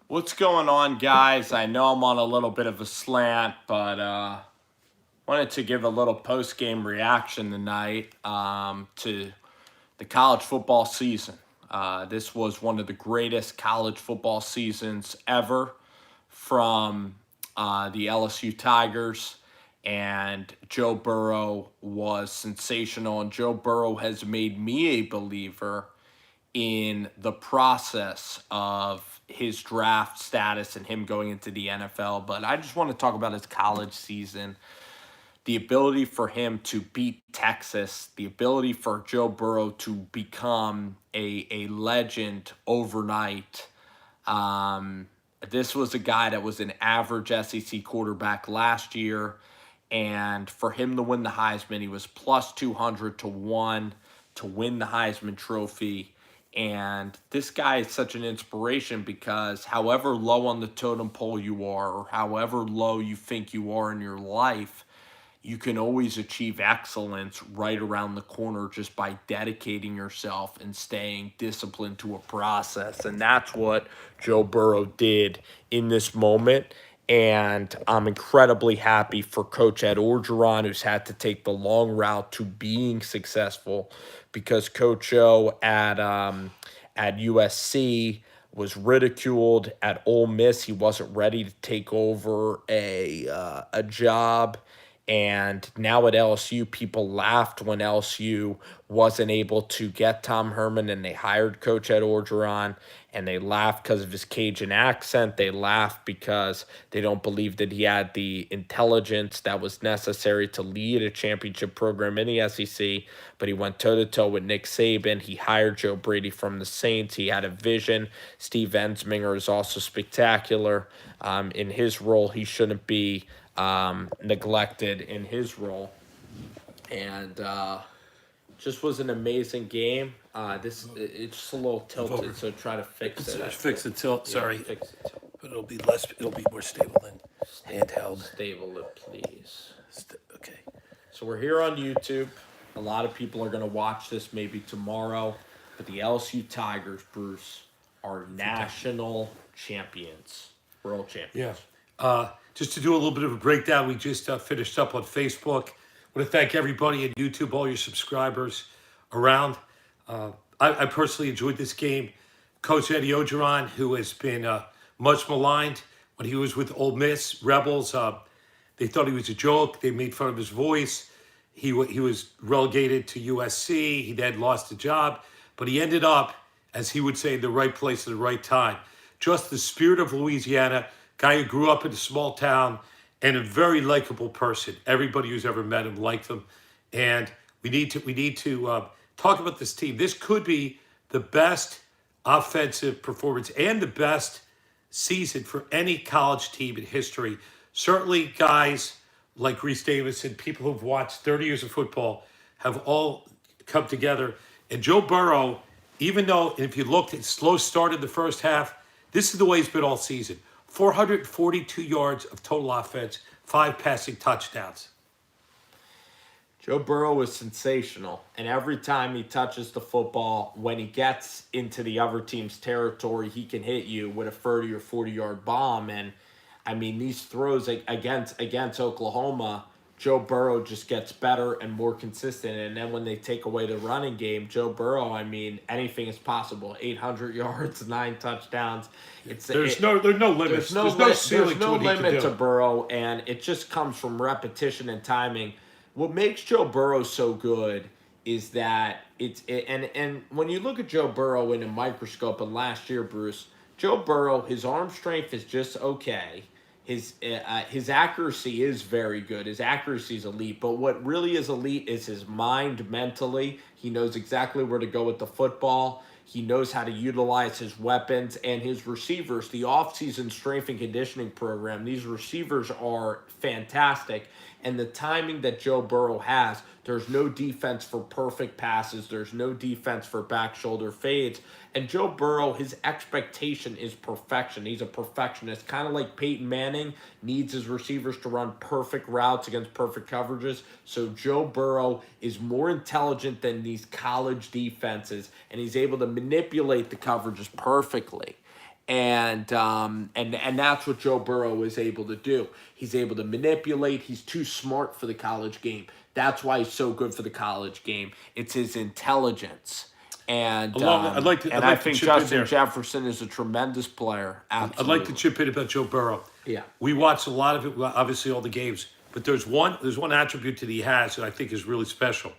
What's going on, guys? I know I'm on a little bit of a slant, but wanted to give a little post-game reaction tonight to the college football season. This was one of the greatest college football seasons ever from the LSU Tigers, and Joe Burrow was sensational, and Joe Burrow has made me a believer in the process of his draft status and him going into the NFL. But I just want to talk about his college season, the ability for him to beat Texas, the ability for Joe Burrow to become a legend overnight. This was a guy that was an average SEC quarterback last year. And for him to win the Heisman, he was plus 200 to 1 to win the Heisman Trophy. And this guy is such an inspiration because however low on the totem pole you are, or however low you think you are in your life, you can always achieve excellence right around the corner just by dedicating yourself and staying disciplined to a process. And that's what Joe Burrow did in this moment. And I'm incredibly happy for Coach Ed Orgeron, who's had to take the long route to being successful, because Coach O at USC was ridiculed. At Ole Miss, he wasn't ready to take over a job. And now at LSU, people laughed when LSU wasn't able to get Tom Herman, and they hired Coach Ed Orgeron, and they laughed because of his Cajun accent. They laughed because they don't believe that he had the intelligence that was necessary to lead a championship program in the SEC. But he went toe-to-toe with Nick Saban. He hired Joe Brady from the Saints. He had a vision. Steve Ensminger is also spectacular in his role. He shouldn't be neglected in his role. And just was an amazing game. It's just a little tilted, so try to fix it. Fix the tilt, sorry. Fix the tilt. But it'll be more stable than handheld. Stable it, please. Okay. So we're here on YouTube. A lot of people are going to watch this maybe tomorrow. But the LSU Tigers, Bruce, are national champions. World champions. Yeah. Just to do a little bit of a breakdown, we just finished up on Facebook. I want to thank everybody at YouTube, all your subscribers around. I personally enjoyed this game. Coach Eddie Orgeron, who has been much maligned when he was with Ole Miss Rebels, they thought he was a joke. They made fun of his voice. He was relegated to USC. He then lost the job, but he ended up, as he would say, in the right place at the right time. Just the spirit of Louisiana, guy who grew up in a small town, and a very likable person. Everybody who's ever met him liked him, and we need to talk about this team. This could be the best offensive performance and the best season for any college team in history. Certainly, guys like Reese Davis and people who've watched 30 years of football have all come together. And Joe Burrow, even though if you looked at slow start in the first half, this is the way he's been all season. 442 yards of total offense, 5 passing touchdowns. Joe Burrow is sensational, and every time he touches the football, when he gets into the other team's territory, he can hit you with a 30 or 40-yard bomb. And I mean, these throws against Oklahoma, Joe Burrow just gets better and more consistent. And then when they take away the running game, Joe Burrow, I mean, anything is possible. 800 yards, 9 touchdowns. There's no limits. There's no ceiling to what he can do. There's no limit to Burrow, and it just comes from repetition and timing. What makes Joe Burrow so good is that and when you look at Joe Burrow in a microscope, and last year, Bruce, Joe Burrow, his arm strength is just okay. His accuracy is very good. His accuracy is elite. But what really is elite is his mind mentally. He knows exactly where to go with the football. He knows how to utilize his weapons and his receivers. The offseason strength and conditioning program, these receivers are fantastic. And the timing that Joe Burrow has, there's no defense for perfect passes. There's no defense for back shoulder fades. And Joe Burrow, his expectation is perfection. He's a perfectionist, kind of like Peyton Manning needs his receivers to run perfect routes against perfect coverages. So Joe Burrow is more intelligent than these college defenses, and he's able to manipulate the coverages perfectly. And that's what Joe Burrow is able to do. He's able to manipulate. He's too smart for the college game. That's why he's so good for the college game. It's his intelligence. And I'd I like to think chip in Justin there. Jefferson is a tremendous player. I'd Absolutely. like to chip in about Joe Burrow. Yeah. We watched a lot of it, well, obviously all the games, but there's one attribute that he has that I think is really special,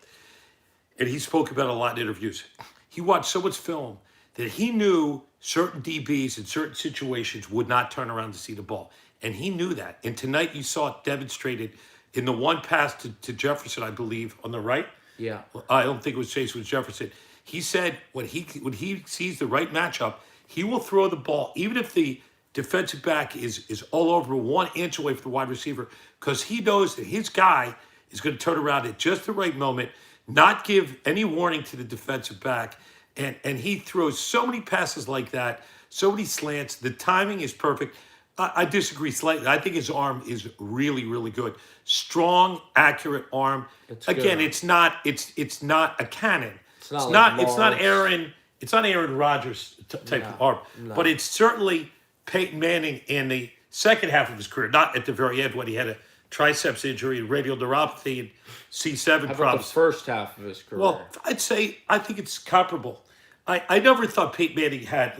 and he spoke about it a lot in interviews. He watched so much film that he knew certain DBs in certain situations would not turn around to see the ball, and he knew that. And tonight you saw it demonstrated in the one pass to Jefferson, I believe, on the right. Yeah. I don't think it was Chase, it was Jefferson. He said when he sees the right matchup, he will throw the ball, even if the defensive back is all over 1 inch away from the wide receiver, because he knows that his guy is going to turn around at just the right moment, not give any warning to the defensive back. And he throws so many passes like that, so many slants. The timing is perfect. I disagree slightly. I think his arm is really, really good. Strong, accurate arm. Again, good. it's not a cannon. It's not It's not Aaron Rodgers type of arm. No. But it's certainly Peyton Manning in the second half of his career, not at the very end when he had a triceps injury and radial neuropathy and C7 How about the problems. first half of his career? Well, I think it's comparable. I never thought Peyton Manning had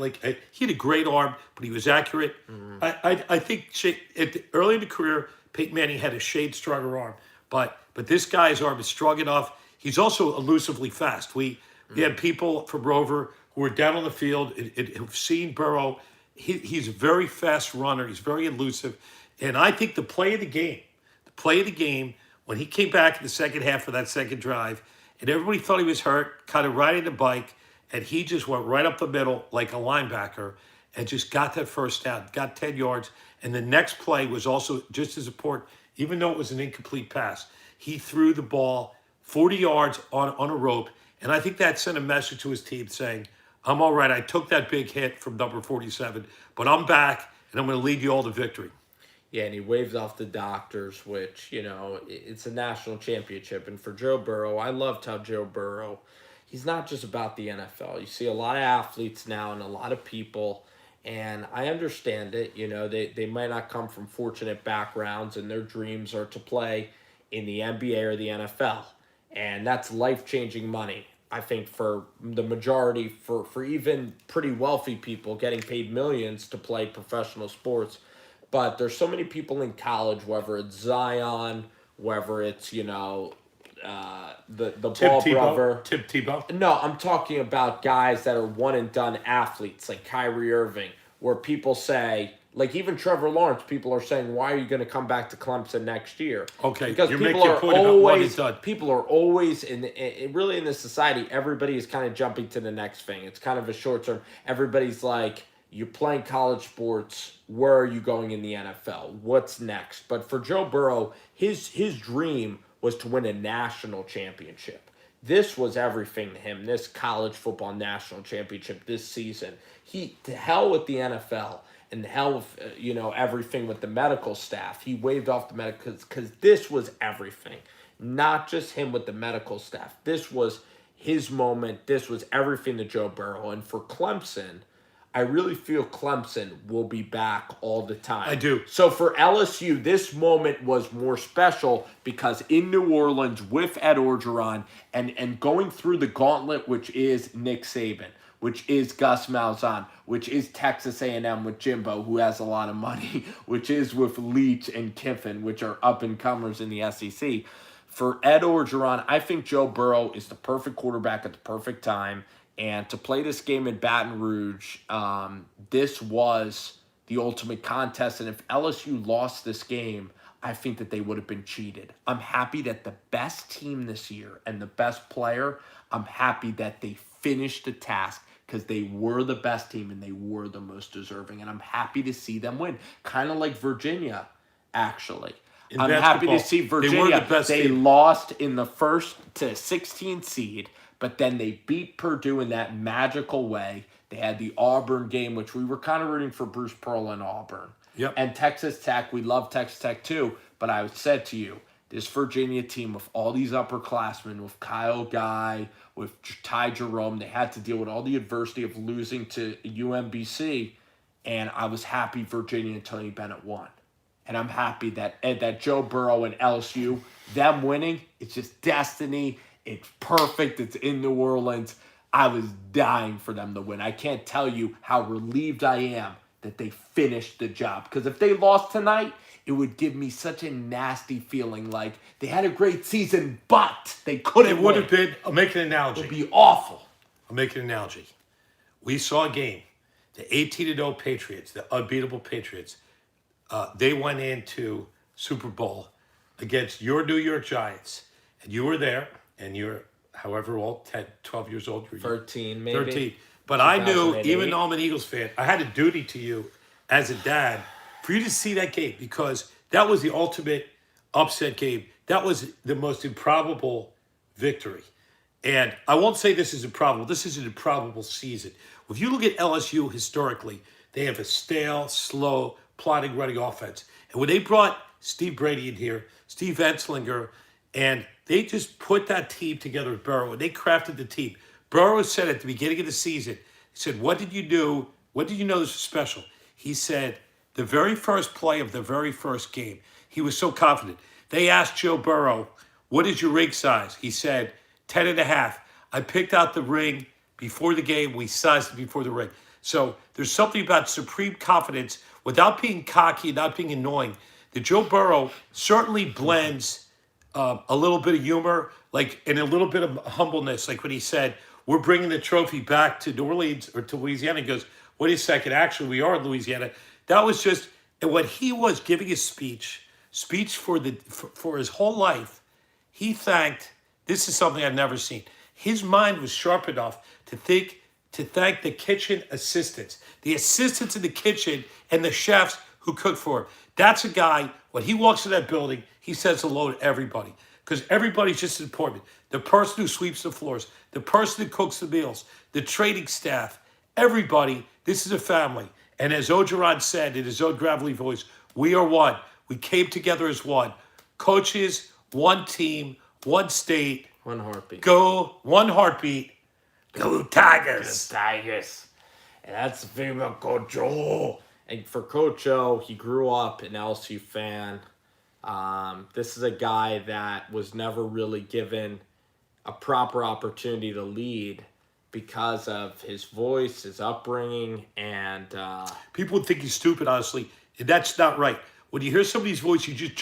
he had a great arm, but he was accurate. I think early in the career, Peyton Manning had a shade stronger arm, but this guy's arm is strong enough. He's also elusively fast. We had people from Rover who were down on the field who've seen Burrow. He's a very fast runner. He's very elusive, and I think the play of the game when he came back in the second half of that second drive, and everybody thought he was hurt, kind of riding the bike. And he just went right up the middle like a linebacker and just got that first down, got 10 yards. And the next play was also just as important, even though it was an incomplete pass. He threw the ball 40 yards on a rope. And I think that sent a message to his team saying, I'm all right. I took that big hit from number 47, but I'm back, and I'm going to lead you all to victory. Yeah, and he waved off the doctors, which, it's a national championship. And for Joe Burrow, I loved how Joe Burrow, he's not just about the NFL. You see a lot of athletes now and a lot of people, and I understand it. They might not come from fortunate backgrounds, and their dreams are to play in the NBA or the NFL. And that's life-changing money. I think for the majority, for even pretty wealthy people getting paid millions to play professional sports. But there's so many people in college, whether it's Zion, whether it's, the Ball brother. Tim Tebow? No, I'm talking about guys that are one-and-done athletes, like Kyrie Irving, where people say, like even Trevor Lawrence, people are saying, why are you going to come back to Clemson next year? Okay, because you're people making a are point about one and done. people are always, really in this society, everybody is kind of jumping to the next thing. It's kind of a short term. Everybody's like, you're playing college sports, where are you going in the NFL? What's next? But for Joe Burrow, his dream was to win a national championship. This was everything to him, this college football national championship this season. To hell with the NFL and hell with, everything with the medical staff. He waved off the medical because this was everything. Not just him with the medical staff. This was his moment. This was everything to Joe Burrow. And for Clemson, I really feel Clemson will be back all the time. I do. So for LSU, this moment was more special because in New Orleans with Ed Orgeron and going through the gauntlet, which is Nick Saban, which is Gus Malzahn, which is Texas A&M with Jimbo, who has a lot of money, which is with Leach and Kiffin, which are up-and-comers in the SEC. For Ed Orgeron, I think Joe Burrow is the perfect quarterback at the perfect time. And to play this game in Baton Rouge, this was the ultimate contest. And if LSU lost this game, I think that they would have been cheated. I'm happy that the best team this year and the best player, I'm happy that they finished the task because they were the best team and they were the most deserving. And I'm happy to see them win. Kind of like Virginia, actually. I'm happy to see Virginia. They were the best team. Lost in the first to 16 seed. But then they beat Purdue in that magical way. They had the Auburn game, which we were kind of rooting for Bruce Pearl and Auburn. Yep. And Texas Tech, we love Texas Tech too. But I said to you, this Virginia team with all these upperclassmen, with Kyle Guy, with Ty Jerome, they had to deal with all the adversity of losing to UMBC. and I was happy Virginia and Tony Bennett won. And I'm happy that Joe Burrow and LSU, them winning, it's just destiny. It's perfect. It's in New Orleans. I was dying for them to win. I can't tell you how relieved I am that they finished the job. Because if they lost tonight, it would give me such a nasty feeling like they had a great season, but they couldn't It would win. have been, I'll make an analogy. It would be awful. I'll make an analogy. We saw a game, the 18-0 Patriots, the unbeatable Patriots. They went into Super Bowl against your New York Giants, and you were there, and you're however old, 10, 12 years old. 13, maybe. 13. But I knew, even though I'm an Eagles fan, I had a duty to you as a dad for you to see that game because that was the ultimate upset game. That was the most improbable victory. And I won't say this is improbable. This is an improbable season. If you look at LSU historically, they have a stale, slow, plodding, running offense. And when they brought Steve Brady in here, Steve Enslinger, and they just put that team together with Burrow, and they crafted the team. Burrow said at the beginning of the season, he said, what did you do? What did you know this was special? He said, the very first play of the very first game, he was so confident. They asked Joe Burrow, what is your ring size? He said, 10.5. I picked out the ring before the game. We sized it before the ring. So there's something about supreme confidence without being cocky, not being annoying. That Joe Burrow certainly blends a little bit of humor, and a little bit of humbleness. Like when he said, we're bringing the trophy back to New Orleans or to Louisiana. He goes, wait a second, actually we are in Louisiana. That was just, and when he was giving his speech for his whole life, he thanked, this is something I've never seen. His mind was sharp enough to thank the kitchen assistants, the assistants in the kitchen and the chefs who cooked for him. That's a guy, when he walks in that building, he says hello to everybody because everybody's just as important. The person who sweeps the floors, the person who cooks the meals, the training staff, everybody, this is a family. And as Orgeron said in his own gravelly voice, we are one. We came together as one. Coaches, one team, one state. One heartbeat. Go, one heartbeat. Go Tigers. The Tigers. And that's the thing about Coach Joe. And for Coach Joe, he grew up an LSU fan. This is a guy that was never really given a proper opportunity to lead because of his voice, his upbringing, and people would think he's stupid, honestly, and that's not right. When you hear somebody's voice, you just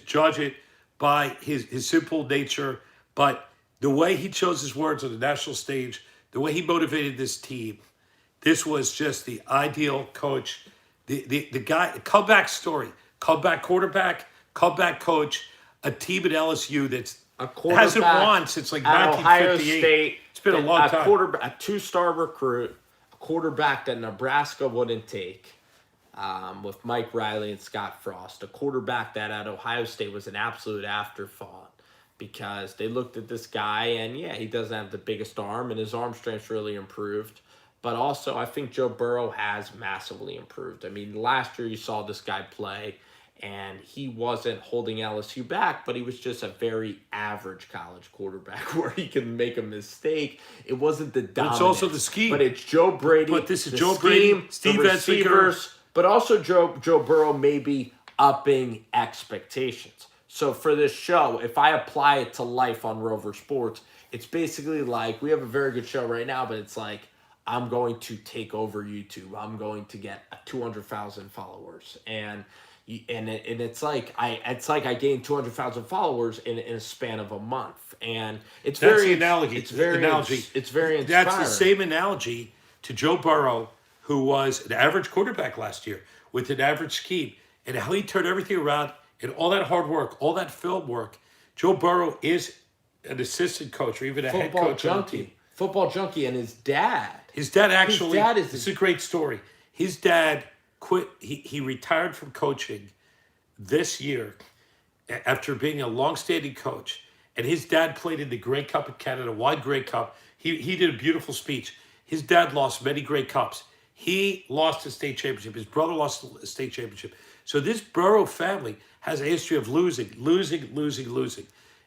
judge it by his simple nature. But the way he chose his words on the national stage, the way he motivated this team, this was just the ideal coach. The guy, comeback story, comeback quarterback, comeback coach, a team at LSU that's hasn't won since like 1958. State, it's been a long time. A two-star recruit, a quarterback that Nebraska wouldn't take, with Mike Riley and Scott Frost, a quarterback that at Ohio State was an absolute afterthought because they looked at this guy and, yeah, he doesn't have the biggest arm and his arm strength's really improved. But also, I think Joe Burrow has massively improved. I mean, last year you saw this guy play, and he wasn't holding LSU back, but he was just a very average college quarterback where he can make a mistake. It wasn't the dominant. It's also the scheme. But it's Joe Brady. But this is Joe Brady, Steve receivers, but also Joe Burrow maybe upping expectations. So for this show, if I apply it to life on Rover Sports, it's basically like we have a very good show right now, but it's like, I'm going to take over YouTube. I'm going to get 200,000 followers, and it's like I gained 200,000 followers in a span of a month, and that's the analogy. It's very inspiring. That's the same analogy to Joe Burrow, who was an average quarterback last year with an average scheme, and how he turned everything around and all that hard work, all that film work. Joe Burrow is an assistant coach or even a head coach on the team. Football junkie, and his dad. His dad actually, it's a great story. His dad quit, he retired from coaching this year after being a long-standing coach. And his dad played in the Grey Cup in Canada, wide Grey Cup. He did a beautiful speech. His dad lost many Grey Cups. He lost a state championship. His brother lost a state championship. So this Burrow family has a history of losing.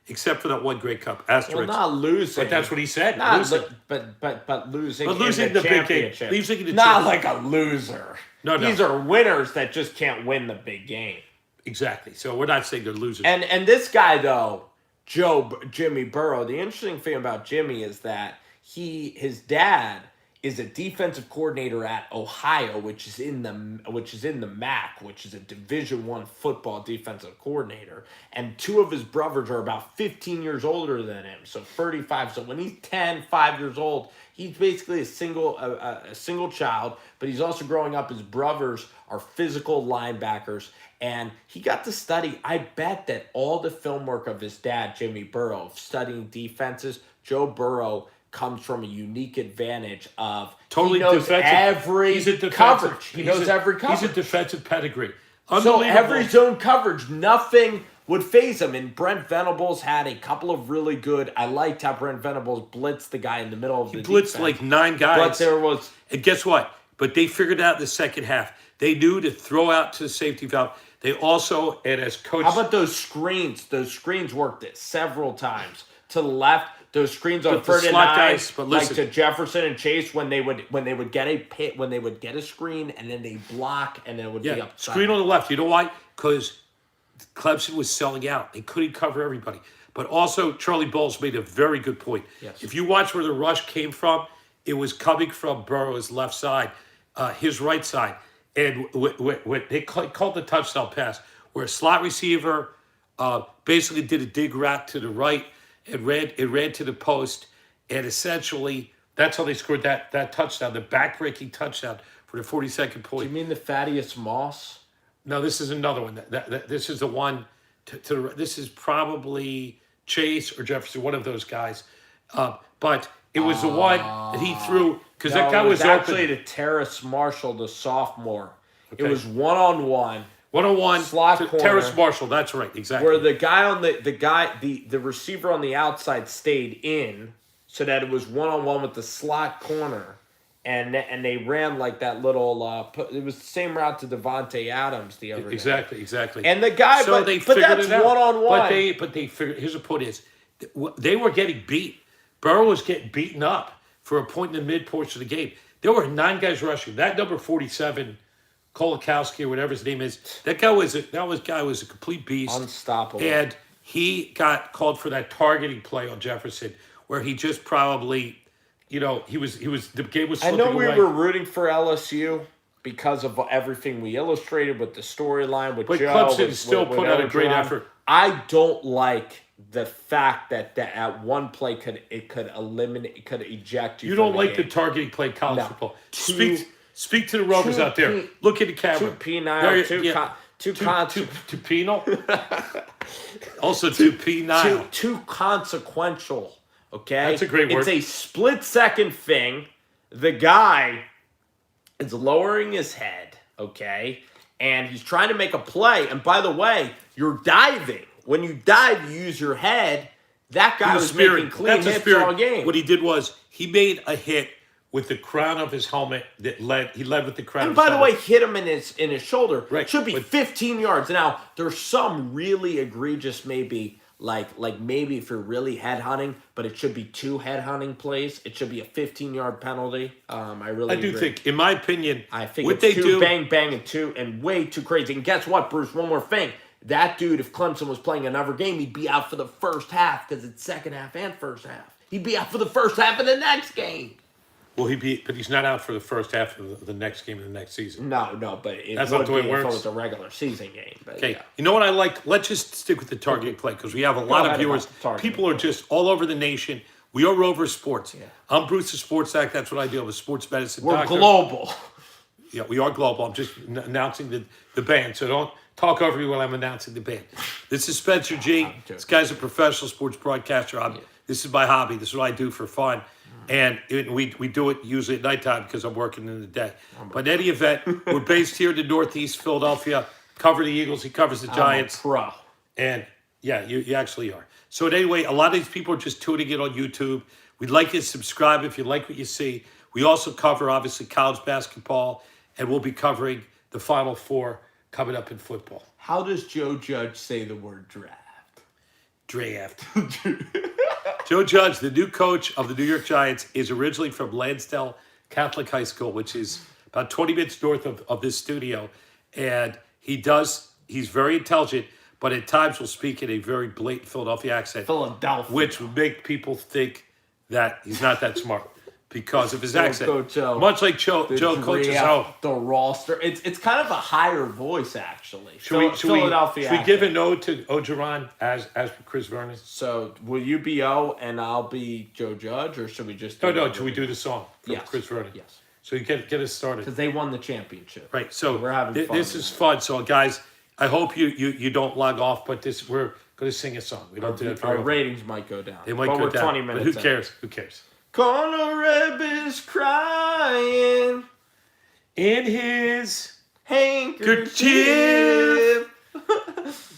Except for that one Grey Cup asterisk. Well, not losing. But that's what he said. But losing. But losing in the big game. championship. Losing in the not championship. like a loser. No, no. These are winners that just can't win the big game. Exactly. So we're not saying they're losers. And this guy though, Jimmy Burrow. The interesting thing about Jimmy is that his dad is a defensive coordinator at Ohio, which is in the MAC, which is a Division I football defensive coordinator, and two of his brothers are about 15 years older than him, so 35. So when he's 5 years old, he's basically a single child, but he's also growing up. His brothers are physical linebackers, and he got to study. I bet that all the film work of his dad, Jimmy Burrow, of studying defenses, Joe Burrow comes from a unique advantage of Totally he knows defensive. every He's a defensive, coverage. He knows every coverage. He's a defensive pedigree. So every zone coverage, nothing would phase him. And Brent Venables had a couple of really good. I liked how Brent Venables blitzed the guy in the middle of the blitzed defense. like 9 guys. But there was. And guess what? But they figured out in the second half. They knew to throw out to the safety valve. They also, and as coach. How about those screens? Those screens worked it several times to the left. Those screens on third and 9, guys, but like listen, to Jefferson and Chase, when they would get a screen and then they block and then it would be up. Screen on the left. You know why? Because Clemson was selling out. They couldn't cover everybody. But also, Charlie Bowles made a very good point. Yes. If you watch where the rush came from, it was coming from Burrow's left side, his right side. And what they called the touchdown pass, where a slot receiver basically did a dig route to the right, it ran to the post, and essentially that's how they scored that touchdown, the back-breaking touchdown for the 42nd point. Do you mean the Thaddeus Moss? No, this is another one. This is the one. This is probably Chase or Jefferson, one of those guys. But it was the one that he threw because that guy was actually open. to Terrace Marshall, the sophomore. Okay. It was one-on-one. One-on-one slot to corner. Terrace Marshall. That's right, exactly. Where the guy on the receiver on the outside stayed in, so that it was one-on-one with the slot corner, and they ran like that little. It was the same route to Devontae Adams the other day. Exactly. And the guy, so but they that's figured it out. one-on-one. But they figured. Here's the point: is they were getting beat. Burrow was getting beaten up for a point in the mid portion of the game. There were 9 guys rushing. That number 47. Kolakowski or whatever his name is. That guy was a complete beast. Unstoppable. And he got called for that targeting play on Jefferson, where he just probably, he was the game was slipping I know we away. were rooting for LSU because of everything we illustrated with the storyline with Joe. Clemson still put out a great effort. I don't like the fact that at one play could eject you. You from don't like game. the targeting play in college No. football. Speak to the Rovers out there. Look at the camera. Too penile. Too penal. Also too penile. Too consequential. Okay, That's a great word. It's a split-second thing. The guy is lowering his head. Okay, and he's trying to make a play. And by the way, you're diving. When you dive, you use your head. That guy was making clean hits all game. What he did was he made a hit with the crown of his helmet he led with the crown And of his by the helmet. way, hit him in his shoulder. Right. Should be 15 yards. Now, there's some really egregious maybe, like maybe if you're really headhunting, but it should be 2 headhunting plays. It should be a 15-yard penalty. I do agree. Think, in my opinion, I think what it's they 2 do, bang, bang, and way too crazy. And guess what, Bruce? One more thing. That dude, if Clemson was playing another game, he'd be out for the first half because it's second half and first half. He'd be out for the first half of the next game. Well, but he's not out for the first half of the next game of the next season. No, but That's not the way it works. If it was a regular season game. But Okay, yeah. You know what I like? Let's just stick with the targeting play because we have a lot of viewers. People are just all over the nation. We are Rover Sports. Yeah. I'm Bruce the Sports Act. That's what I do. I'm a sports medicine We're doctor. global. Yeah, we are global. I'm just announcing the band, so don't talk over me while I'm announcing the band. This is Spencer G. This guy's a professional sports broadcaster. This is my hobby. This is what I do for fun. And we do it usually at nighttime because I'm working in the day. But in any event, we're based here in the Northeast Philadelphia. Cover the Eagles. He covers the Giants. I'm a pro. And yeah, you actually are. So anyway, a lot of these people are just tuning in on YouTube. We'd like you to subscribe if you like what you see. We also cover, obviously, college basketball. And we'll be covering the Final Four coming up in football. How does Joe Judge say the word draft? Draft. Joe Judge, the new coach of the New York Giants, is originally from Lansdale Catholic High School, which is about 20 minutes north of this studio. And he's very intelligent, but at times will speak in a very blatant Philadelphia accent. Philadelphia. Which would make people think that he's not that smart because of his accent. Coach O, much like Joe coaches home. The roster. It's kind of a higher voice, actually. Should we give an ode to Orgeron as for Chris Vernon? So will you be O and I'll be Joe Judge, or should we just No, should we do the song for Chris Vernon? Yes. So you get us started. Because they won the championship. Right. So we're having fun. This is fun. So guys, I hope you don't log off, but we're going to sing a song. We don't do that very Our often. ratings might go down. They might go down. 20 minutes but who cares? Who cares? Corner is crying in his handkerchief.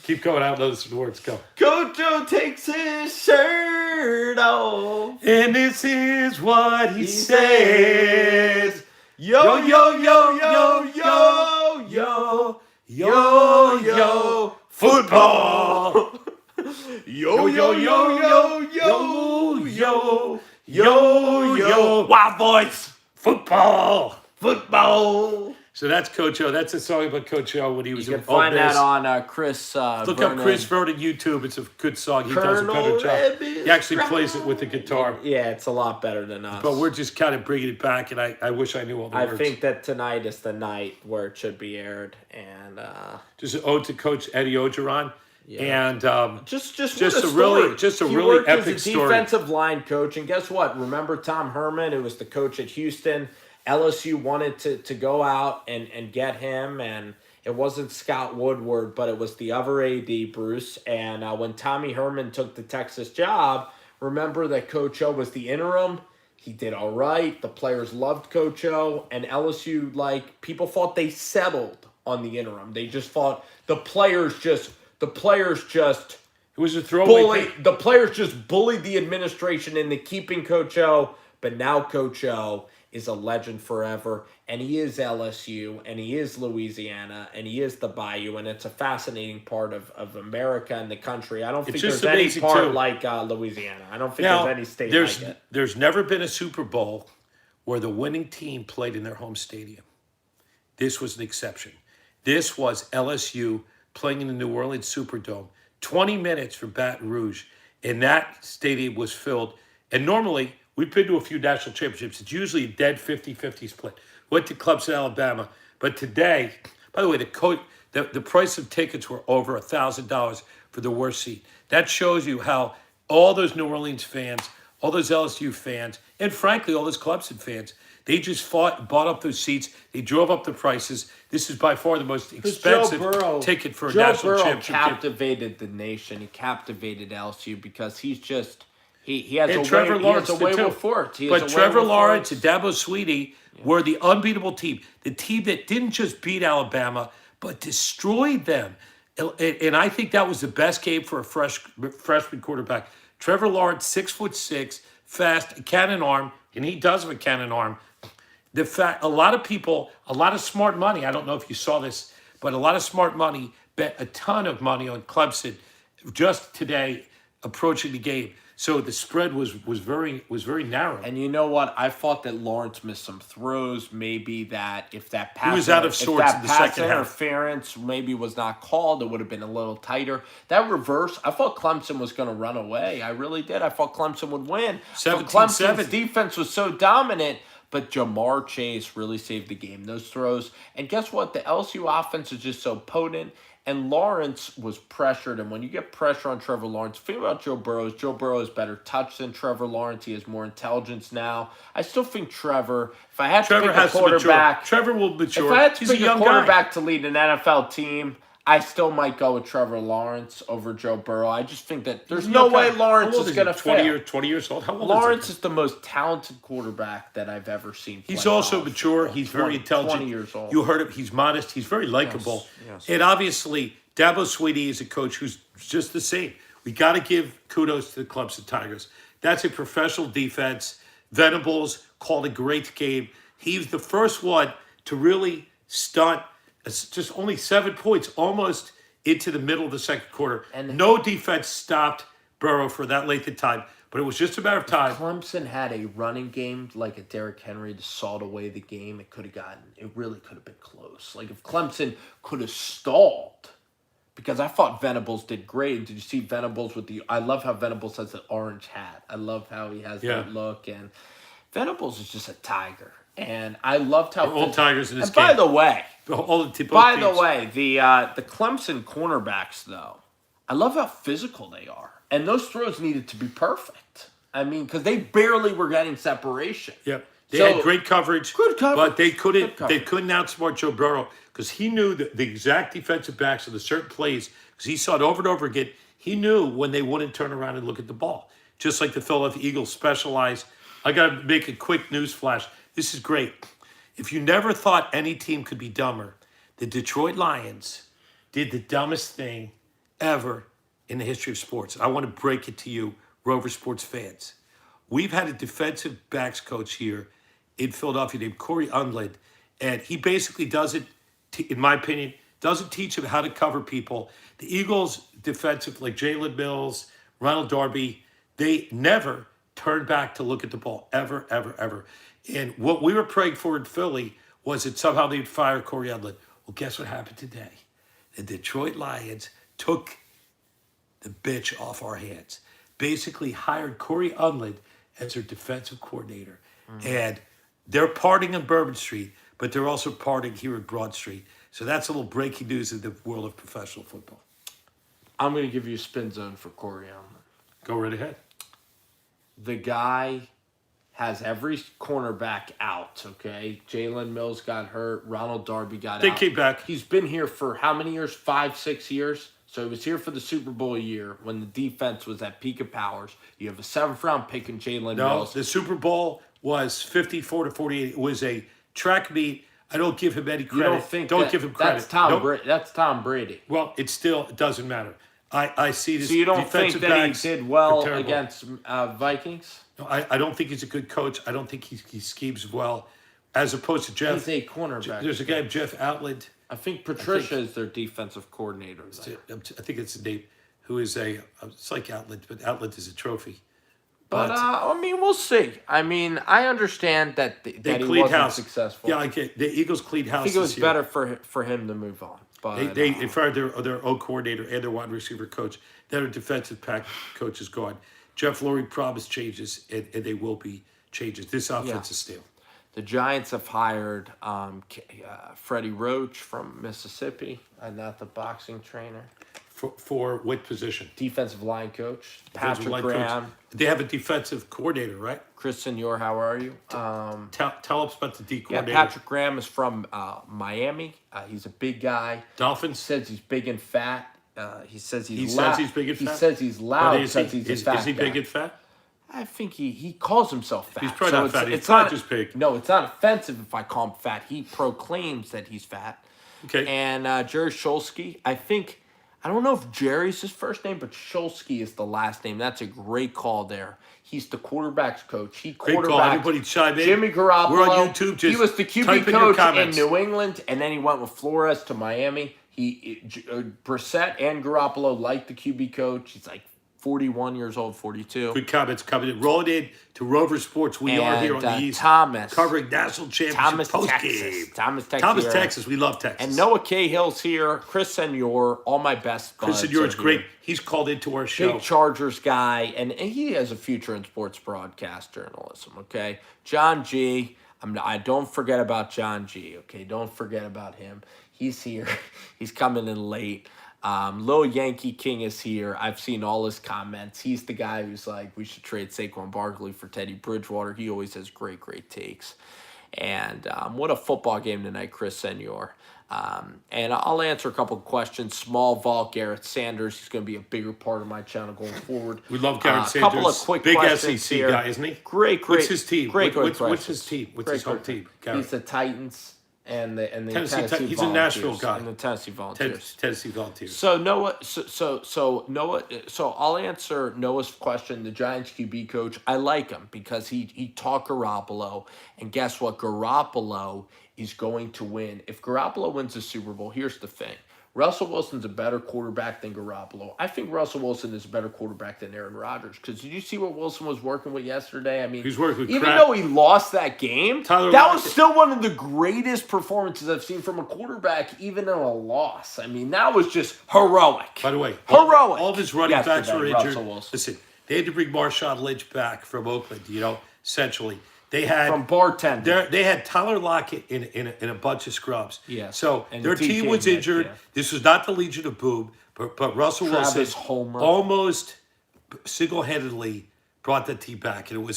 Keep going. I don't know the words. Go. Coach O takes his shirt off. And this is what he says. Yo, yo, yo, yo, yo, yo, yo, yo, football. Yo, yo, yo, yo, yo, yo, yo, yo, Wild Boys, football. So that's Coach O. That's a song about Coach O when he was. You can find that on Chris. Look up Chris Vernon YouTube. It's a good song. He does a better job. He actually plays it with the guitar. Yeah, it's a lot better than us. But we're just kind of bringing it back, and I wish I knew all the words. I think that tonight is the night where it should be aired, and just an ode to Coach Eddie Orgeron. Yeah. And just a really epic as a story. Defensive line coach, and guess what? Remember Tom Herman, who was the coach at Houston. LSU wanted to go out and get him, and it wasn't Scott Woodward, but it was the other AD, Bruce. And when Tommy Herman took the Texas job, remember that Coach O was the interim. He did all right. The players loved Coach O, and LSU, people thought they settled on the interim. They just thought the players just. It was a throwaway. The players just bullied the administration into keeping Coach O, but now Coach O is a legend forever, and he is LSU, and he is Louisiana, and he is the Bayou, and it's a fascinating part of America and the country. I don't think there's any part like Louisiana. I don't think there's any state like it. There's never been a Super Bowl where the winning team played in their home stadium. This was an exception. This was LSU playing in the New Orleans Superdome, 20 minutes from Baton Rouge, and that stadium was filled. And normally, we've been to a few national championships. It's usually a dead 50-50 split. Went to Clemson, Alabama. But today, by the way, the price of tickets were over $1,000 for the worst seat. That shows you how all those New Orleans fans, all those LSU fans, and frankly, all those Clemson fans, they just bought up those seats. They drove up the prices. This is by far the most expensive ticket for a national championship. Joe Burrow captivated the nation. He captivated LSU because he's just he has a Trevor Lawrence he has a way with forts. But Trevor Lawrence and Dabo Swinney were the unbeatable team. The team that didn't just beat Alabama, but destroyed them. And I think that was the best game for a freshman quarterback. Trevor Lawrence, 6'6", fast, a cannon arm, and he does have a cannon arm. The fact, a lot of smart money, I don't know if you saw this, but a lot of smart money bet a ton of money on Clemson just today approaching the game. So the spread was very narrow. And you know what? I thought that Lawrence missed some throws. Maybe that if that pass, he was out of sorts in the second half. Interference maybe was not called, it would have been a little tighter. That reverse, I thought Clemson was going to run away. I really did. I thought Clemson would win. 17-7. Clemson's defense was so dominant. But Jamar Chase really saved the game, those throws. And guess what? The LSU offense is just so potent. And Lawrence was pressured. And when you get pressure on Trevor Lawrence, think about Joe Burrow. Joe Burrow has better touch than Trevor Lawrence. He has more intelligence now. I still think Trevor, if I had to pick a quarterback. Trevor will mature. If I had to pick a quarterback to lead an NFL team, I still might go with Trevor Lawrence over Joe Burrow. I just think that there's no way Lawrence is going to fail. 20 years old? How old Lawrence is the most talented quarterback that I've ever seen play. He's also mature. He's very intelligent. 20 years old. You heard him. He's modest. He's very likable. Yes. And obviously, Dabo Swinney is a coach who's just the same. We got to give kudos to the Clemson Tigers. That's a professional defense. Venables called a great game. He's the first one to really stunt. It's just only 7 points, almost into the middle of the second quarter. And no defense stopped Burrow for that length of time. But it was just a matter of time. Clemson had a running game like a Derrick Henry to salt away the game. It really could have been close. Like if Clemson could have stalled, because I thought Venables did great. Did you see Venables I love how Venables has the orange hat. I love how he has that look. And Venables is just a tiger. And I loved how all Tigers in this and game. by the way, the Clemson cornerbacks though, I love how physical they are. And those throws needed to be perfect. I mean, because they barely were getting separation. Yep. They had great coverage. Good coverage. But they couldn't outsmart Joe Burrow because he knew the exact defensive backs of the certain plays, because he saw it over and over again. He knew when they wouldn't turn around and look at the ball. Just like the Philadelphia Eagles specialize. I got to make a quick news flash. This is great. If you never thought any team could be dumber, the Detroit Lions did the dumbest thing ever in the history of sports. I want to break it to you, Rover Sports fans. We've had a defensive backs coach here in Philadelphia named Corey Undlin, and he basically doesn't, in my opinion, doesn't teach him how to cover people. The Eagles' defensive, like Jalen Mills, Ronald Darby, they never turned back to look at the ball, ever, ever, ever. And what we were praying for in Philly was that somehow they'd fire Corey Undlin. Well, guess what happened today? The Detroit Lions took the bitch off our hands. Basically hired Corey Undlin as their defensive coordinator. And they're partying on Bourbon Street, but they're also partying here at Broad Street. So that's a little breaking news in the world of professional football. I'm going to give you a spin zone for Corey Undlin. Go right ahead. The guy has every cornerback out, okay? Jalen Mills got hurt. Ronald Darby got out. They came back. He's been here for how many years? 5, 6 years? So he was here for the Super Bowl year when the defense was at peak of powers. You have a 7th-round pick in Jalen Mills. No, the Super Bowl was 54-48. It was a track meet. I don't give him any credit. You don't give him credit. That's Tom Brady. Well, it doesn't matter. I see this. So you don't think that he did well against Vikings? No, I don't think he's a good coach. I don't think he schemes well, as opposed to Jeff. He's a cornerback. There's a guy, Jeff Outland. I think Patricia is their defensive coordinator. I think it's the name. Who is it's like Outland, but Outland is a trophy. But I mean, we'll see. I mean, I understand that that he wasn't successful. Yeah, I get the Eagles cleaned house. I think it was better for him to move on. But they fired their own coordinator and their wide receiver coach. Their defensive pack coach is gone. Jeff Lurie promised changes, and they will be changes. This offense is stale. The Giants have hired Freddie Roach from Mississippi, not the boxing trainer. For what position? Defensive line coach. Patrick Graham. Coach. They have a defensive coordinator, right? Chris Senor, how are you? Tell us about the D coordinator. Yeah, Patrick Graham is from Miami. He's a big guy. Dolphins? He says he's big and fat. He says he's big and fat? He says he's loud because he's a fat Is he big guy. and fat? I think he calls himself fat. He's probably not fat. He's not just big. No, it's not offensive if I call him fat. He proclaims that he's fat. Okay. And Jerry Schulsky, I don't know if Jerry's his first name, but Schulsky is the last name. That's a great call there. He's the quarterback's coach. He great call. Everybody chime in. Jimmy Garoppolo. We're on YouTube. Just he was the QB coach in New England, and then he went with Flores to Miami. Brissett and Garoppolo like the QB coach. He's like 41 years old, 42. Good comments coming in. Rolling in to Rover Sports. We are here on the East. Thomas. Covering National Championship postgame. Thomas, Texas. We love Texas. And Noah Cahill's here. Chris Senor. All my best buds. Chris Senor is great. He's called into our show. Big Chargers guy. And he has a future in sports broadcast journalism, okay? John G. I don't forget about John G, okay? Don't forget about him. He's here. He's coming in late. Lil Yankee King is here. I've seen all his comments. He's the guy who's like, we should trade Saquon Barkley for Teddy Bridgewater. He always has great takes. And what a football game tonight, Chris Senor. And I'll answer a couple of questions. Small Vol, Garrett Sanders. He's going to be a bigger part of my channel going forward. We love Garrett Sanders. A couple of quick big questions SEC here. guy, isn't he? Great. What's his team? What's his team? What's his home team? Garrett. He's the Titans. And the Tennessee he's Volunteers, a Nashville guy. And the Tennessee Volunteers. Tennessee Volunteers. So Noah, so I'll answer Noah's question. The Giants QB coach, I like him because he taught Garoppolo, and guess what? Garoppolo is going to win. If Garoppolo wins the Super Bowl, here's the thing: Russell Wilson's a better quarterback than Garoppolo. I think Russell Wilson is a better quarterback than Aaron Rodgers. Because did you see what Wilson was working with yesterday? I mean, He's working with even crap. though he lost that game, Tyler that Lockett. was still one of the greatest performances I've seen from a quarterback, even in a loss. I mean, that was just heroic. By the way, heroic. all of his running backs were Russell injured. Wilson. Listen, they had to bring Marshawn Lynch back from Oakland, essentially. They had From bartender. They had Tyler Lockett in a bunch of scrubs. Yeah. So And their team was DK injured. Metcalf. This was not the Legion of Boom, but Russell Travis Wilson Homer. almost single-handedly brought that team back. And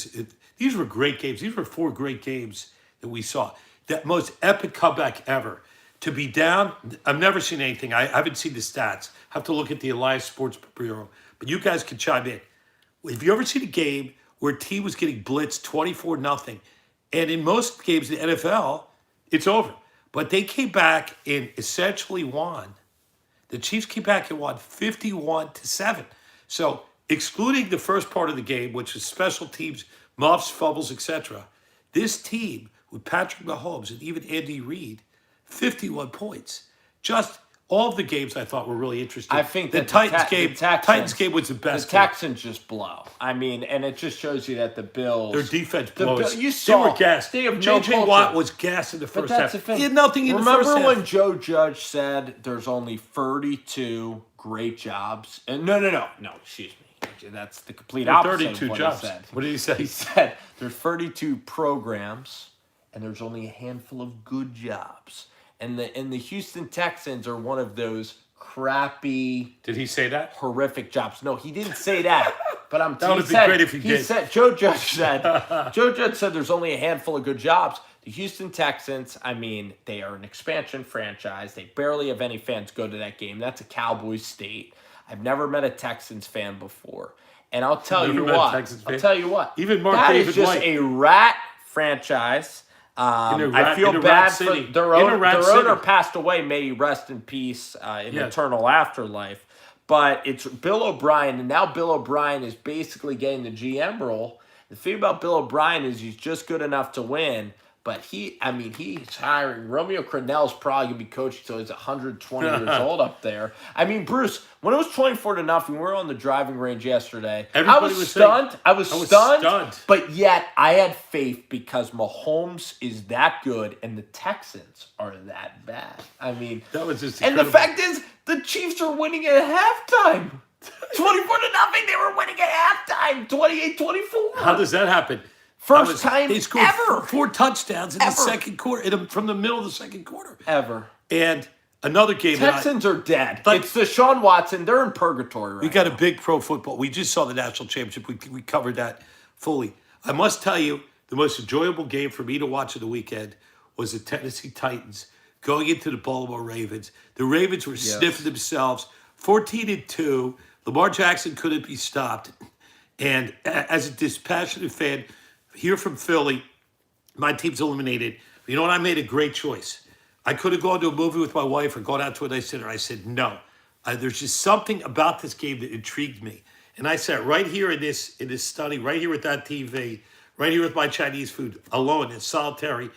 these were great games. These were 4 great games that we saw. That most epic comeback ever. To be down, I've never seen anything. I haven't seen the stats. I have to look at the Alliance Sports Bureau. But you guys can chime in. Have you ever seen a game where a team was getting blitzed 24-0? And in most games in the NFL, it's over. But they came back and essentially won. The Chiefs came back and won 51-7. So excluding the first part of the game, which was special teams, muffs, fumbles, etc., this team with Patrick Mahomes and even Andy Reid, 51 points. Just all of the games I thought were really interesting. I think the that Titans game was the best. The Texans just blow. I mean, and it just shows you that the Bills, their defense blows. You saw they were gassed. They have no J.J. culture. Watt was gassed in the first half. The thing. He had nothing in the first half. Remember when Joe Judge said there's only 32 great jobs? And no, excuse me. That's the complete opposite 32 of what jobs. he said. What did he say? He said there's 32 programs and there's only a handful of good jobs. And the Houston Texans are one of those crappy. Did he say that? Horrific jobs. No, he didn't say that. But that would have been great if he did. Joe Judge said there's only a handful of good jobs. The Houston Texans, I mean, they are an expansion franchise. They barely have any fans go to that game. That's a Cowboys state. I've never met a Texans fan before. And I'll tell you what. Even Mark that David is just White. a rat franchise. I feel bad for their owner passed away. May he rest in peace in eternal afterlife. But it's Bill O'Brien, and now Bill O'Brien is basically getting the GM role. The thing about Bill O'Brien is he's just good enough to win. But he's hiring. Romeo Crennel's probably going to be coaching until he's 120 years old up there. I mean, Bruce, when it was 24-0, we were on the driving range yesterday. I was stunned. I was stunned. But yet, I had faith because Mahomes is that good and the Texans are that bad. I mean, that was just incredible. And the fact is, the Chiefs are winning at halftime. 24-0, they were winning at halftime. 28-24. How does that happen? First time they scored ever. 4 touchdowns in the second quarter, from the middle of the second quarter. Ever. And another game. Texans are dead. It's Deshaun Watson. They're in purgatory right now. We got a big pro football. We just saw the national championship. We covered that fully. I must tell you, the most enjoyable game for me to watch of the weekend was the Tennessee Titans going into the Baltimore Ravens. The Ravens were sniffing themselves. 14-2. Lamar Jackson couldn't be stopped. And as a dispassionate fan, here from Philly, my team's eliminated. You know what? I made a great choice. I could have gone to a movie with my wife or gone out to a nice dinner. I said, no. There's just something about this game that intrigued me. And I sat right here in this study, right here with that TV, right here with my Chinese food, alone in solitary.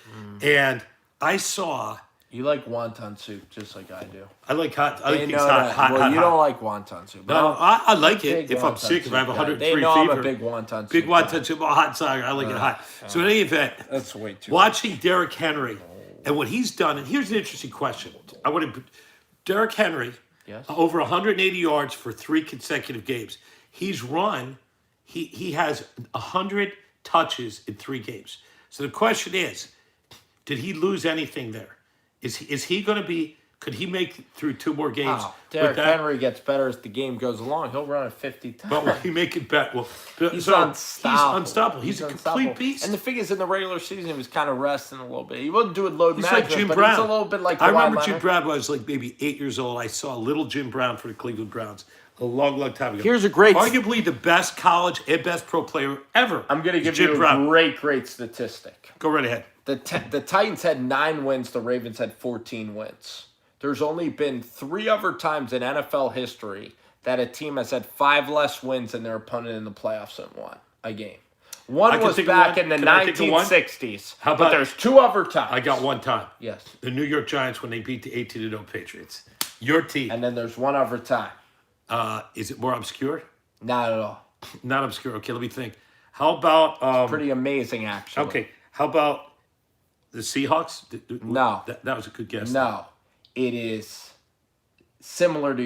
And I saw... You like wonton soup just like I do. I like hot. I like things hot. Well, you don't like wonton soup. No, I like it if I'm sick, if I have 103 fever. They know I'm a big wonton soup. Big wonton soup, hot cider. I like it hot. So in any event, that's way too watching Derrick Henry and what he's done, and here's an interesting question. Derrick Henry, over 180 yards for 3 consecutive games. He's run, he has 100 touches in 3 games. So the question is, did he lose anything there? Is he going to be? Could he make through 2 more games? Derrick Henry gets better as the game goes along. He'll run at 50 times. But will he make it better? Well, he's unstoppable. He's unstoppable. He's a complete beast. And the thing is, in the regular season, he was kind of resting a little bit. He wasn't doing load management, like Jim but Brown. He's a little bit like I remember Jim Brown when I was like maybe 8 years old. I saw little Jim Brown for the Cleveland Browns a long time ago. Here's a great... Arguably the best college and best pro player ever. I'm going to give you a great statistic. Go right ahead. The Titans had 9 wins. The Ravens had 14 wins. There's only been 3 other times in NFL history that a team has had 5 less wins than their opponent in the playoffs and won a game. One was back in the 1960s. How about, but there's 2 other times. I got one time. Yes. The New York Giants when they beat the 18-0 Patriots. Your team. And then there's one overtime. Is it more obscure? Not at all. Not obscure. Okay, let me think. How about Pretty amazing, actually. okay? How about the Seahawks? No. That was a good guess. No. It is similar to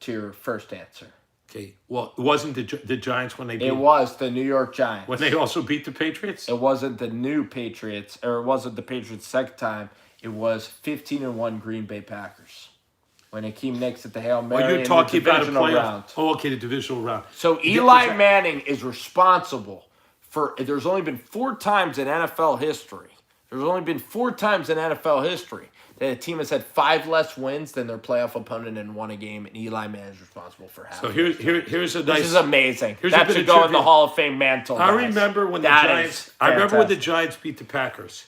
your first answer. Okay. Well, it wasn't the Giants when they beat. It was the New York Giants. When they also beat the Patriots. It wasn't the new Patriots, or it wasn't the Patriots' second time. It was 15-1 Green Bay Packers. When Hakeem Nicks at the Hail Mary. Oh, you're talking about a playoff round. Oh, okay, the divisional round. So Eli Manning is responsible for. There's only been 4 times in NFL history. There's only been 4 times in NFL history that a team has had 5 less wins than their playoff opponent and won a game, and Eli Manning is responsible for half. So here's a nice. This is amazing. Here's That a bit should of go in trivia. the Hall of Fame mantle. I guys. remember when the That Giants. is I remember when the fantastic. Giants beat the Packers,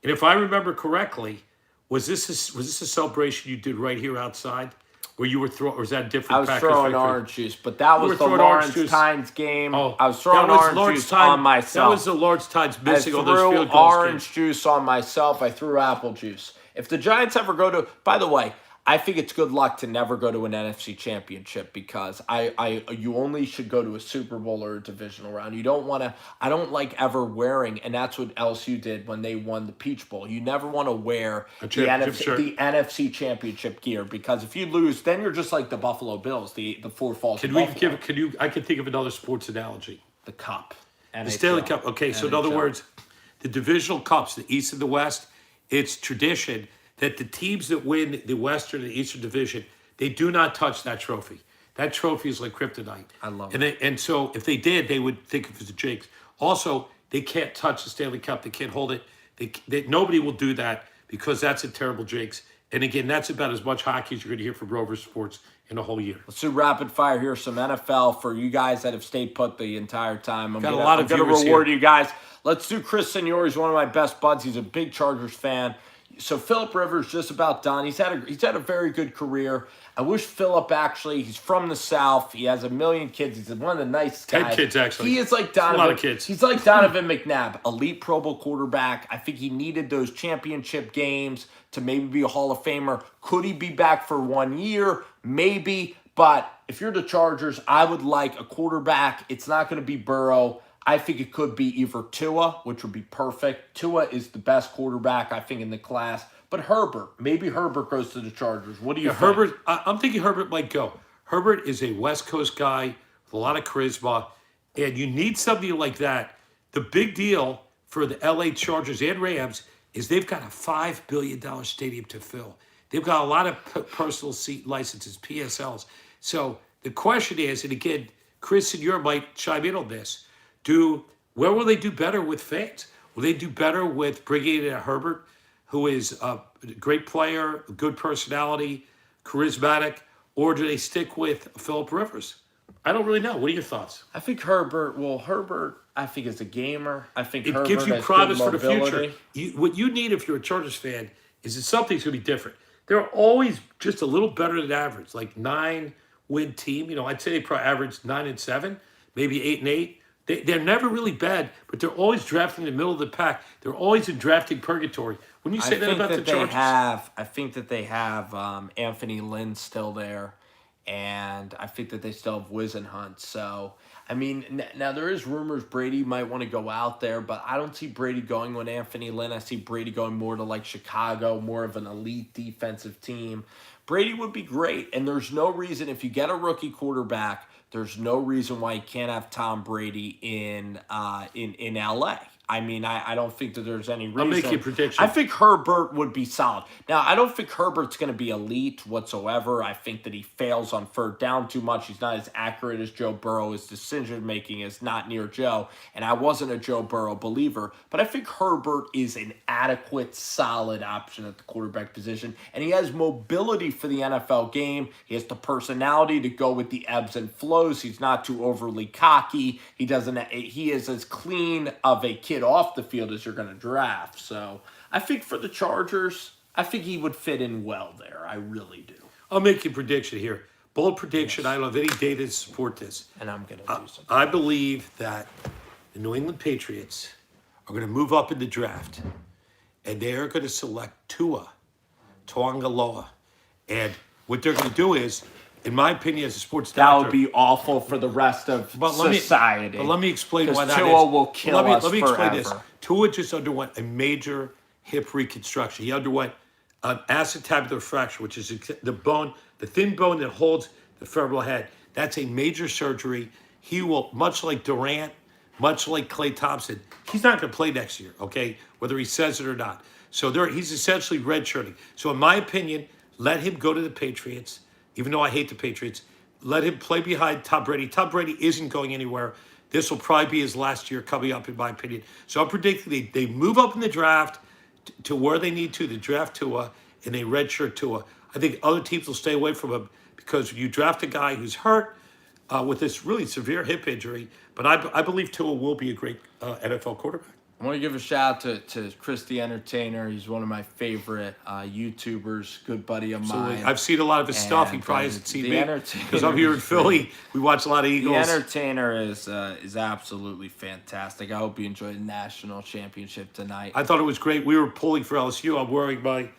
and if I remember correctly, was this a celebration you did right here outside, where you were throwing, or is that different? I was Packers throwing victory? orange juice, but that were was the throwing orange Lawrence juice. Tynes game. Oh, I was throwing that was orange Lawrence juice Tynes- on myself. That was the Lawrence Tynes I missing all those threw field goals. orange juice on myself. I threw apple juice. If the Giants ever go to, by the way, I think it's good luck to never go to an NFC championship because you only should go to a Super Bowl or a divisional round. You don't want to, I don't like ever wearing, and that's what LSU did when they won the Peach Bowl. You never want to wear the NFC championship gear because if you lose, then you're just like the Buffalo Bills, the four falls. I can think of another sports analogy. The cup. The Stanley Cup. Okay, so in other words, the divisional cups, the East and the West, it's tradition that the teams that win the Western and Eastern Division, they do not touch that trophy. That trophy is like kryptonite. I love it. And so if they did, they would think of it as a jinx. Also, they can't touch the Stanley Cup. They can't hold it. Nobody will do that because that's a terrible jinx. And again, that's about as much hockey as you're going to hear from Rover Sports in a whole year. Let's do rapid fire here. Some NFL for you guys that have stayed put the entire time. I'm Got a lot of going to viewers reward here. you guys. Let's do Chris Signore. He's one of my best buds. He's a big Chargers fan. So Phillip Rivers just about done. He's had a very good career. I wish Phillip actually. He's from the South. He has 1 million kids. He's one of the nicest guys. 10 kids actually. He is like Donovan. A lot of kids. He's like Donovan McNabb, elite Pro Bowl quarterback. I think he needed those championship games to maybe be a Hall of Famer. Could he be back for 1 year? Maybe. But if you're the Chargers, I would like a quarterback. It's not going to be Burrow. I think it could be either Tua, which would be perfect. Tua is the best quarterback, I think, in the class. But Herbert, maybe Herbert goes to the Chargers. What do you think? Herbert, I'm thinking Herbert might go. Herbert is a West Coast guy with a lot of charisma, and you need somebody like that. The big deal for the LA Chargers and Rams is they've got a $5 billion stadium to fill. They've got a lot of personal seat licenses, PSLs. So the question is, and again, Chris and you might chime in on this, where will they do better with fans? Will they do better with bringing in a Herbert, who is a great player, a good personality, charismatic, or do they stick with Phillip Rivers? I don't really know. What are your thoughts? I think Herbert, I think is a gamer. I think Herbert gives you has promise good for the mobility. future. What you need if you're a Chargers fan is that something's going to be different. They're always just a little better than average, like 9-win team. I'd say they probably average 9-7, maybe 8-8. They're never really bad, but they're always drafting in the middle of the pack. They're always in drafting purgatory. When you say that about the Chargers, I think that they have Anthony Lynn still there, and I think that they still have Wisenhunt. So, I mean, now there is rumors Brady might want to go out there, but I don't see Brady going with Anthony Lynn. I see Brady going more to like Chicago, more of an elite defensive team. Brady would be great, and there's no reason if you get a rookie quarterback. There's no reason why you can't have Tom Brady in LA. I mean, I don't think that there's any reason. I'll make you a prediction. I think Herbert would be solid. Now, I don't think Herbert's going to be elite whatsoever. I think that he fails on third down too much. He's not as accurate as Joe Burrow. His decision-making is not near Joe. And I wasn't a Joe Burrow believer. But I think Herbert is an adequate, solid option at the quarterback position. And he has mobility for the NFL game. He has the personality to go with the ebbs and flows. He's not too overly cocky. He is as clean of a kid off the field as you're going to draft. So I think for the Chargers, I think he would fit in well there. I really do. I'll make you a prediction here. Bold prediction. Yes. I don't have any data to support this. And I'm going to do something. I believe that the New England Patriots are going to move up in the draft, and they are going to select Tua Tagovailoa. And what they're going to do is, in my opinion, as a sports That doctor, would be awful for the rest of society. Let me explain why that is. Tua will kill us Let me explain this. forever. Tua just underwent a major hip reconstruction. He underwent an acetabular fracture, which is the bone, the thin bone that holds the femoral head. That's a major surgery. He will, much like Durant, much like Klay Thompson, he's not going to play next year, okay, whether he says it or not. So he's essentially redshirting. So in my opinion, let him go to the Patriots, even though I hate the Patriots. Let him play behind Tom Brady. Tom Brady isn't going anywhere. This will probably be his last year coming up, in my opinion. So I'm predicting they move up in the draft to where they need to draft Tua, and they redshirt Tua. I think other teams will stay away from him because you draft a guy who's hurt with this really severe hip injury. But I believe Tua will be a great NFL quarterback. I want to give a shout out to Chris the Entertainer. He's one of my favorite YouTubers, good buddy of mine. I've seen a lot of his stuff. He probably hasn't seen me because I'm here in Philly. We watch a lot of Eagles. The Entertainer is absolutely fantastic. I hope you enjoyed the national championship tonight. I thought it was great. We were pulling for LSU. I'm wearing my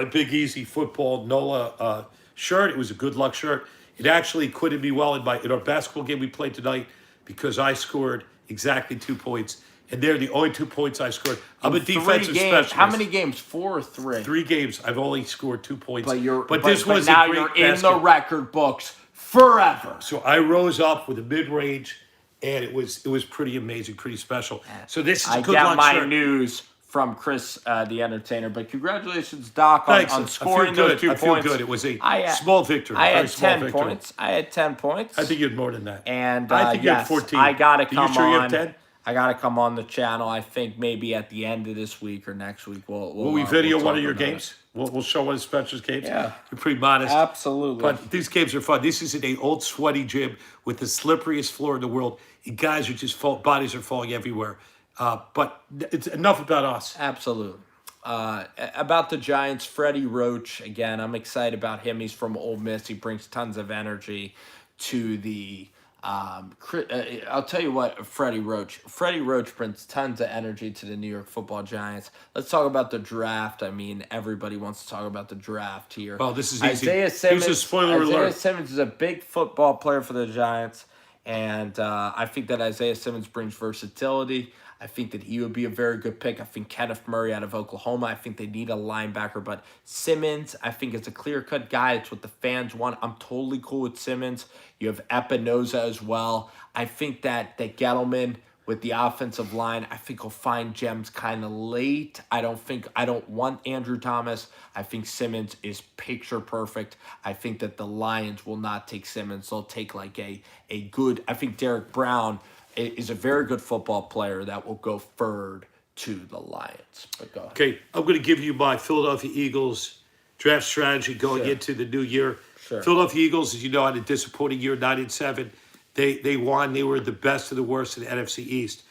Big Easy Football NOLA shirt. It was a good luck shirt. It actually acquitted me well in our basketball game we played tonight because I scored exactly 2 points. And they're the only 2 points I scored. I'm a defensive specialist. How many games? 4 or 3? 3 games. I've only scored 2 points. But this was now you're in the record books forever. So I rose up with a mid-range, and it was pretty amazing, pretty special. So this is a good luck shirt. I got my news from Chris the Entertainer. But congratulations, Doc, on scoring those 2 points. I feel good. It was a small victory. I had 10 points. I think you had more than that. And I think you had 14. I got to come on. Are you sure you have 10? I got to come on the channel. I think maybe at the end of this week or next week will we video one of your games? We'll show one of Spencer's games. Yeah, you're pretty modest. Absolutely. But these games are fun. This is in an old sweaty gym with the slipperiest floor in the world. And guys are just bodies are falling everywhere. But it's enough about us. Absolutely. About the Giants, Freddie Roach. Again, I'm excited about him. He's from Ole Miss. He brings tons of energy to the. I'll tell you what, Freddie Roach brings tons of energy to the New York Football Giants. Let's talk about the draft. I mean, everybody wants to talk about the draft here. Well, this is easy. Isaiah Simmons, here's a spoiler alert. Isaiah Simmons is a big football player for the Giants, and I think that Isaiah Simmons brings versatility. I think that he would be a very good pick. I think Kenneth Murray out of Oklahoma. I think they need a linebacker. But Simmons, I think, is a clear-cut guy. It's what the fans want. I'm totally cool with Simmons. You have Epinoza as well. I think that Gettleman with the offensive line, I think he'll find gems kind of late. I don't want Andrew Thomas. I think Simmons is picture perfect. I think that the Lions will not take Simmons. They'll take like a good, I think Derek Brown is a very good football player that will go third to the Lions. But go ahead. Okay, I'm going to give you my Philadelphia Eagles draft strategy going into the new year. Sure. Philadelphia Eagles, as you know, had a disappointing year, 9-7. They won. They were the best of the worst in the NFC East.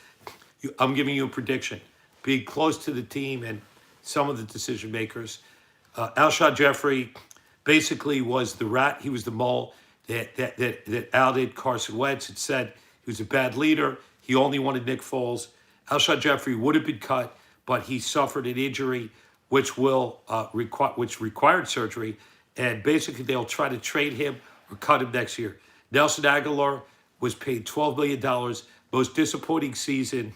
I'm giving you a prediction. Being close to the team and some of the decision makers. Alshon Jeffrey basically was the rat. He was the mole that outed Carson Wentz and said he was a bad leader. He only wanted Nick Foles. Alshon Jeffrey would have been cut, but he suffered an injury which required surgery. And basically, they'll try to trade him or cut him next year. Nelson Aguilar was paid $12 million. Most disappointing season.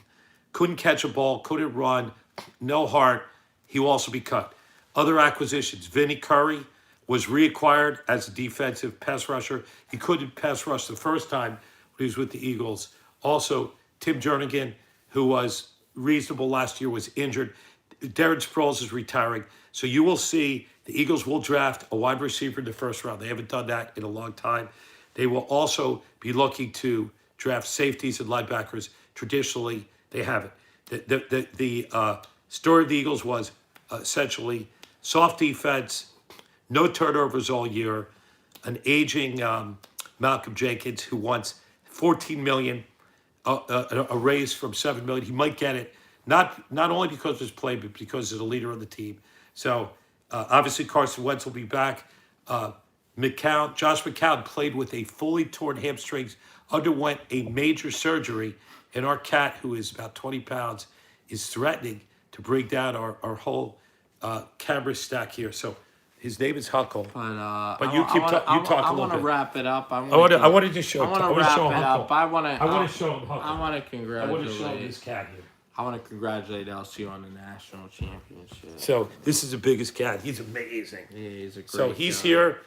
Couldn't catch a ball, couldn't run, no heart. He will also be cut. Other acquisitions. Vinny Curry was reacquired as a defensive pass rusher. He couldn't pass rush the first time when he was with the Eagles. Also, Tim Jernigan, who was reasonable last year, was injured. Darren Sproles is retiring. So you will see the Eagles will draft a wide receiver in the first round. They haven't done that in a long time. They will also be looking to draft safeties and linebackers. Traditionally, they haven't. The story of the Eagles was essentially soft defense, no turnovers all year, an aging Malcolm Jenkins who wants $14 million, a raise from $7 million. He might get it, not only because of his play, but because he's the leader of the team. So obviously Carson Wentz will be back. Josh McCown played with a fully torn hamstrings, underwent a major surgery, and our cat, who is about 20 pounds, is threatening to bring down our whole camera stack here. So His name is Huckle. But you talk a little I want to bit. wrap it up. I wanted to show. I want I to want to wrap show it Huckle. up. I want to show him Huckle. I want to I want to congratulate. show him this cat here. I want to congratulate LSU on the national championship. So this is the biggest cat. He's amazing. Yeah, he's a great So he's guy. here.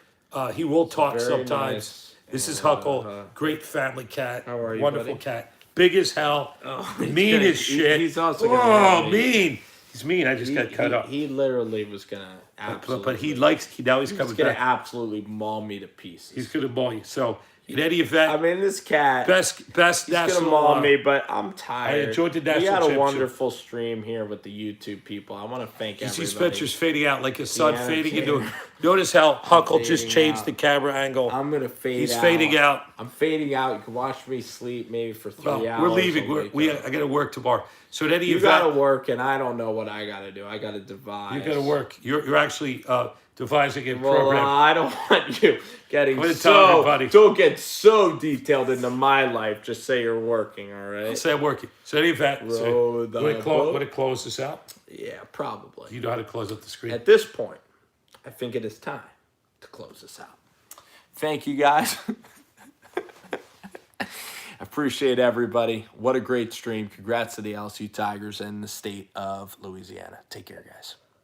He will talk Very sometimes. nice. This is And, Huckle. Great family cat. How are you, Wonderful buddy? cat. Big as hell. he's Mean gonna- as shit. he's also gonna hit me. mean. He's mean. I just got cut up. He literally was gonna absolutely. But he likes. Now he's coming He's gonna back. absolutely maul me to pieces. He's gonna maul you. So in any event, I mean, this cat. best He's national. gonna maul me, but I'm tired. enjoyed the We national had a championship. wonderful stream here with the YouTube people. I want to thank You see everybody. Spencer's fading out like his son Yeah, fading yeah. into. Notice how Huckle just fading changed out. the camera angle. I'm gonna fade. He's out. fading out. I'm fading out. You can watch me sleep maybe for 3 Well, hours. we're leaving. I'll wake up. I got to work tomorrow. So in any You event, gotta work, and I don't know what I gotta do. I gotta devise. you got to work. You're actually devising a Well, program. I don't want you getting I'm gonna tell everybody. Don't get so detailed into my life. Just say you're working. All right. Say I'm working. So in any event, Row the boat. want to close this out? Yeah, probably. You know how to close up the screen. At this point, I think it is time to close this out. Thank you, guys. I appreciate everybody. What a great stream. Congrats to the LSU Tigers and the state of Louisiana. Take care, guys.